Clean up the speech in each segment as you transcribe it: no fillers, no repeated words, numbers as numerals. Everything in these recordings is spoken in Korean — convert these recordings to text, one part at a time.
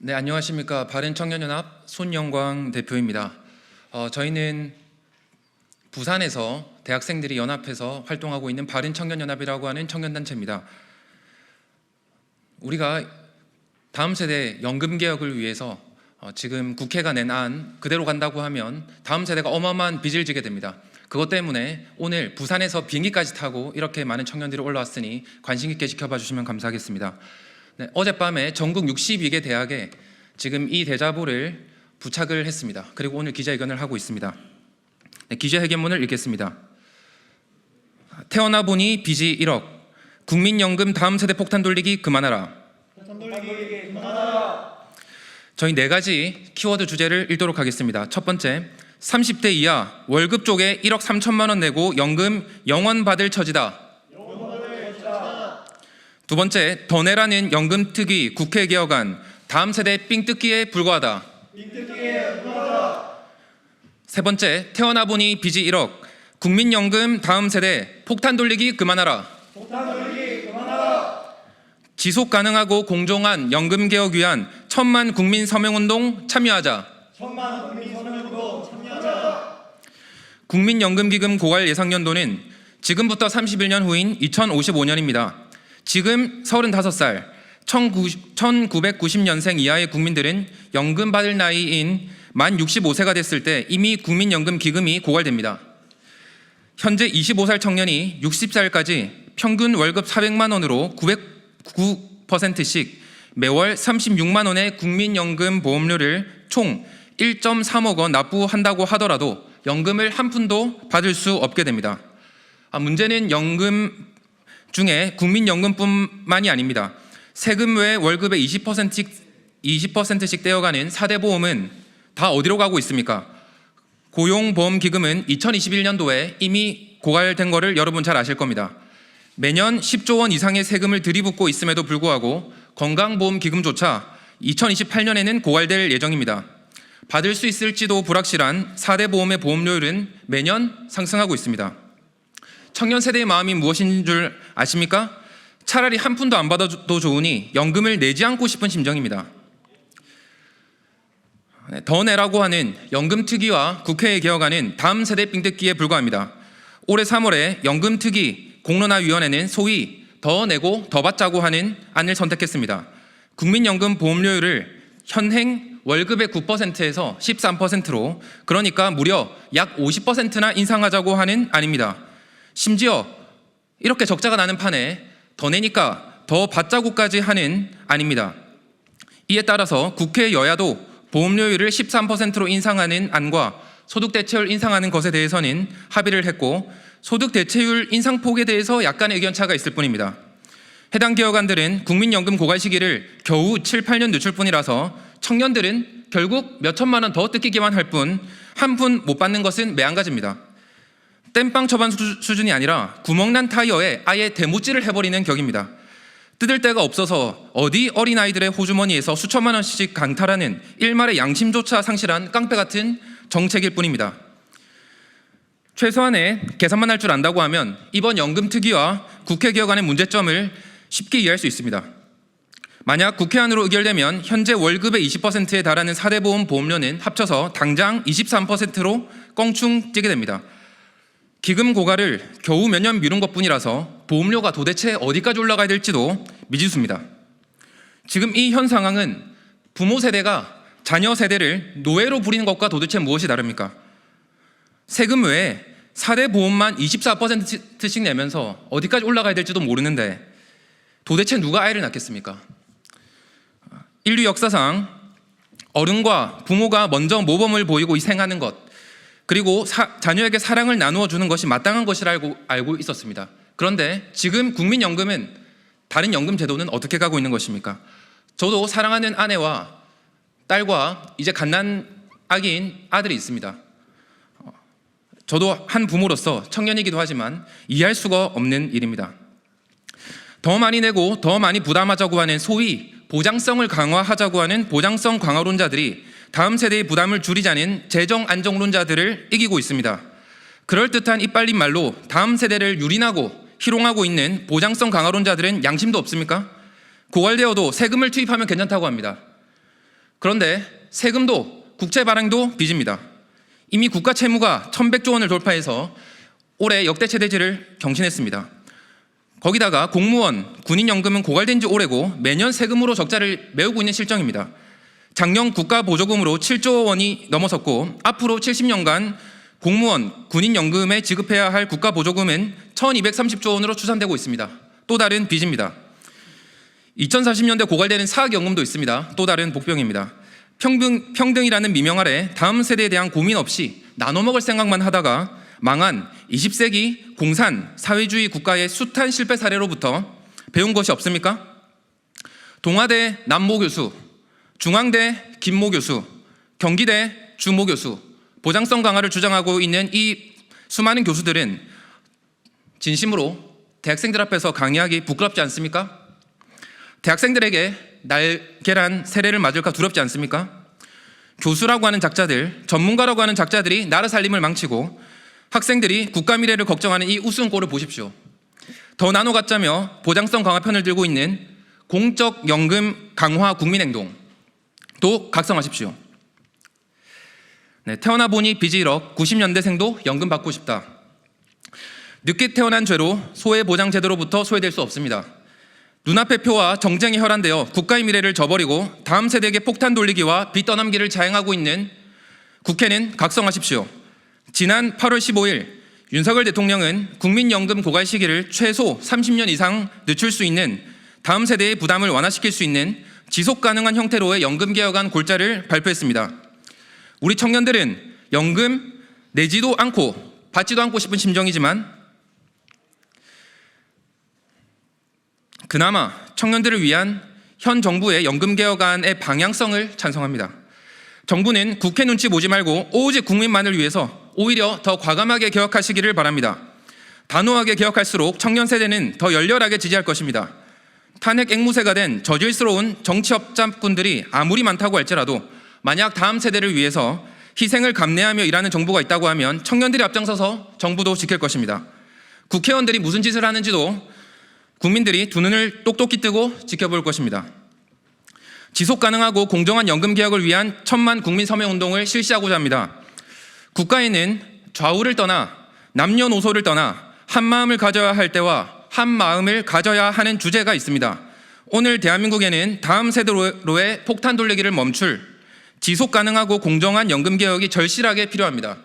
네, 안녕하십니까. 바른청년연합 손영광 대표입니다. 저희는 부산에서 대학생들이 연합해서 활동하고 있는 바른청년연합이라고 하는 청년단체입니다. 우리가 다음 세대 연금개혁을 위해서 지금 국회가 낸 안 그대로 간다고 하면 다음 세대가 어마어마한 빚을 지게 됩니다. 그것 때문에 오늘 부산에서 비행기까지 타고 이렇게 많은 청년들이 올라왔으니 관심 있게 지켜봐 주시면 감사하겠습니다. 네, 어젯밤에 전국 62개 대학에 지금 이 대자보를 부착을 했습니다. 그리고 오늘 기자회견을 하고 있습니다. 네, 기자회견문을 읽겠습니다. 태어나 보니 빚이 1억, 국민연금 다음 세대 폭탄 돌리기 그만하라. 저희 4가지 키워드 주제를 읽도록 하겠습니다. 첫 번째, 30대 이하 월급 쪽에 1억 3천만 원 내고 연금 영원 받을 처지다. 두 번째, 더 내라는 연금특위 국회 개혁안 다음 세대 삥뜯기에 불과하다. 세 번째, 태어나 보니 빚이 1억, 국민연금 다음 세대 폭탄 돌리기 그만하라. 지속 가능하고 공정한 연금 개혁 위한 1000만 국민 서명운동 참여하자. 국민연금기금 고갈 예상연도는 지금부터 31년 후인 2055년입니다. 지금 35살, 1990년생 이하의 국민들은 연금 받을 나이인 만 65세가 됐을 때 이미 국민연금 기금이 고갈됩니다. 현재 25살 청년이 60살까지 평균 월급 400만 원으로 9%씩 매월 36만 원의 국민연금 보험료를 총 1.3억 원 납부한다고 하더라도 연금을 한 푼도 받을 수 없게 됩니다. 문제는 연금 중에 국민연금뿐만이 아닙니다. 세금 외에 월급의 20%씩 떼어가는 4대 보험은 다 어디로 가고 있습니까? 고용보험기금은 2021년도에 이미 고갈된 거를 여러분 잘 아실 겁니다. 매년 10조 원 이상의 세금을 들이붓고 있음에도 불구하고 건강보험기금조차 2028년에는 고갈될 예정입니다. 받을 수 있을지도 불확실한 4대 보험의 보험료율은 매년 상승하고 있습니다. 청년 세대의 마음이 무엇인 줄 아십니까? 차라리 한 푼도 안 받아도 좋으니 연금을 내지 않고 싶은 심정입니다. 더 내라고 하는 연금특위와 국회의 개혁안은 다음 세대 삥뜯기에 불과합니다. 올해 3월에 연금특위 공론화위원회는 소위 더 내고 더 받자고 하는 안을 선택했습니다. 국민연금 보험료율을 현행 월급의 9%에서 13%로 그러니까 무려 약 50%나 인상하자고 하는 안입니다. 심지어 이렇게 적자가 나는 판에 더 내니까 더 받자고까지 하는 안입니다. 이에 따라서 국회 여야도 보험료율을 13%로 인상하는 안과 소득대체율 인상하는 것에 대해서는 합의를 했고 소득대체율 인상폭에 대해서 약간의 의견차가 있을 뿐입니다. 해당 개혁안들은 국민연금 고갈 시기를 겨우 7, 8년 늦출 뿐이라서 청년들은 결국 몇 천만 원 더 뜯기기만 할 뿐 한 푼 못 받는 것은 매한가지입니다. 땜빵 처방 수준이 아니라 구멍난 타이어에 아예 대못질을 해버리는 격입니다. 뜯을 데가 없어서 어디 어린아이들의 호주머니에서 수천만 원씩 강탈하는 일말의 양심조차 상실한 깡패 같은 정책일 뿐입니다. 최소한의 계산만 할 줄 안다고 하면 이번 연금특위와 국회 개혁안의 문제점을 쉽게 이해할 수 있습니다. 만약 국회안으로 의결되면 현재 월급의 20%에 달하는 4대 보험 보험료는 합쳐서 당장 23%로 껑충 뛰게 됩니다. 기금 고갈을 겨우 몇 년 미룬 것뿐이라서 보험료가 도대체 어디까지 올라가야 될지도 미지수입니다. 지금 이 현 상황은 부모 세대가 자녀 세대를 노예로 부리는 것과 도대체 무엇이 다릅니까? 세금 외에 4대 보험만 24%씩 내면서 어디까지 올라가야 될지도 모르는데 도대체 누가 아이를 낳겠습니까? 인류 역사상 어른과 부모가 먼저 모범을 보이고 희생하는 것 그리고 자녀에게 사랑을 나누어 주는 것이 마땅한 것이라고 알고 있었습니다. 그런데 지금 국민연금은 다른 연금 제도는 어떻게 가고 있는 것입니까? 저도 사랑하는 아내와 딸과 이제 갓난 아기인 아들이 있습니다. 저도 한 부모로서 청년이기도 하지만 이해할 수가 없는 일입니다. 더 많이 내고 더 많이 부담하자고 하는 소위 보장성을 강화하자고 하는 보장성 강화론자들이 다음 세대의 부담을 줄이자는 재정 안정론자들을 이기고 있습니다. 그럴듯한 이빨린 말로 다음 세대를 유린하고 희롱하고 있는 보장성 강화론자들은 양심도 없습니까? 고갈되어도 세금을 투입하면 괜찮다고 합니다. 그런데 세금도 국채 발행도 빚입니다. 이미 국가 채무가 1,100조 원을 돌파해서 올해 역대 최대치를 경신했습니다. 거기다가 공무원, 군인연금은 고갈된 지 오래고 매년 세금으로 적자를 메우고 있는 실정입니다. 작년 국가 보조금으로 7조 원이 넘어섰고 앞으로 70년간 공무원, 군인연금에 지급해야 할 국가 보조금은 1,230조 원으로 추산되고 있습니다. 또 다른 빚입니다. 2040년대 고갈되는 사학연금도 있습니다. 또 다른 복병입니다. 평등이라는 미명 아래 다음 세대에 대한 고민 없이 나눠먹을 생각만 하다가 망한 20세기 공산 사회주의 국가의 숱한 실패 사례로부터 배운 것이 없습니까? 동아대 남모 교수, 중앙대 김모 교수, 경기대 주모 교수, 보장성 강화를 주장하고 있는 이 수많은 교수들은 진심으로 대학생들 앞에서 강의하기 부끄럽지 않습니까? 대학생들에게 날계란 세례를 맞을까 두렵지 않습니까? 교수라고 하는 작자들, 전문가라고 하는 작자들이 나라 살림을 망치고 학생들이 국가 미래를 걱정하는 이 우스운 꼴을 보십시오. 더 나눠 갖자며 보장성 강화 편을 들고 있는 공적 연금 강화 국민행동도 각성하십시오. 네, 태어나 보니 빚이 1억, 90년대생도 연금 받고 싶다. 늦게 태어난 죄로 소외보장제도로부터 소외될 수 없습니다. 눈앞의 표와 정쟁이 혈안되어 국가의 미래를 저버리고 다음 세대에게 폭탄 돌리기와 빚 떠넘기를 자행하고 있는 국회는 각성하십시오. 지난 8월 15일 윤석열 대통령은 국민연금 고갈 시기를 최소 30년 이상 늦출 수 있는 다음 세대의 부담을 완화시킬 수 있는 지속 가능한 형태로의 연금 개혁안 골자를 발표했습니다. 우리 청년들은 연금 내지도 않고 받지도 않고 싶은 심정이지만 그나마 청년들을 위한 현 정부의 연금 개혁안의 방향성을 찬성합니다. 정부는 국회 눈치 보지 말고 오직 국민만을 위해서 오히려 더 과감하게 개혁하시기를 바랍니다. 단호하게 개혁할수록 청년 세대는 더 열렬하게 지지할 것입니다. 탄핵 앵무새가 된 저질스러운 정치업자꾼들이 아무리 많다고 할지라도 만약 다음 세대를 위해서 희생을 감내하며 일하는 정부가 있다고 하면 청년들이 앞장서서 정부도 지킬 것입니다. 국회의원들이 무슨 짓을 하는지도 국민들이 두 눈을 똑똑히 뜨고 지켜볼 것입니다. 지속 가능하고 공정한 연금 개혁을 위한 1,000만 국민 서명운동을 실시하고자 합니다. 국가에는 좌우를 떠나 남녀노소를 떠나 한 마음을 가져야 할 때와 한 마음을 가져야 하는 주제가 있습니다. 오늘 대한민국에는 다음 세대로의 폭탄 돌리기를 멈출 지속 가능하고 공정한 연금 개혁이 절실하게 필요합니다.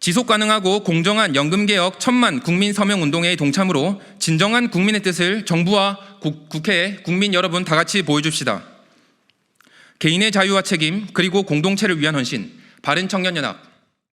지속 가능하고 공정한 연금 개혁 1,000만 국민 서명 운동회의 동참으로 진정한 국민의 뜻을 정부와 국회에 국민 여러분 다 같이 보여줍시다. 개인의 자유와 책임 그리고 공동체를 위한 헌신 바른청년연합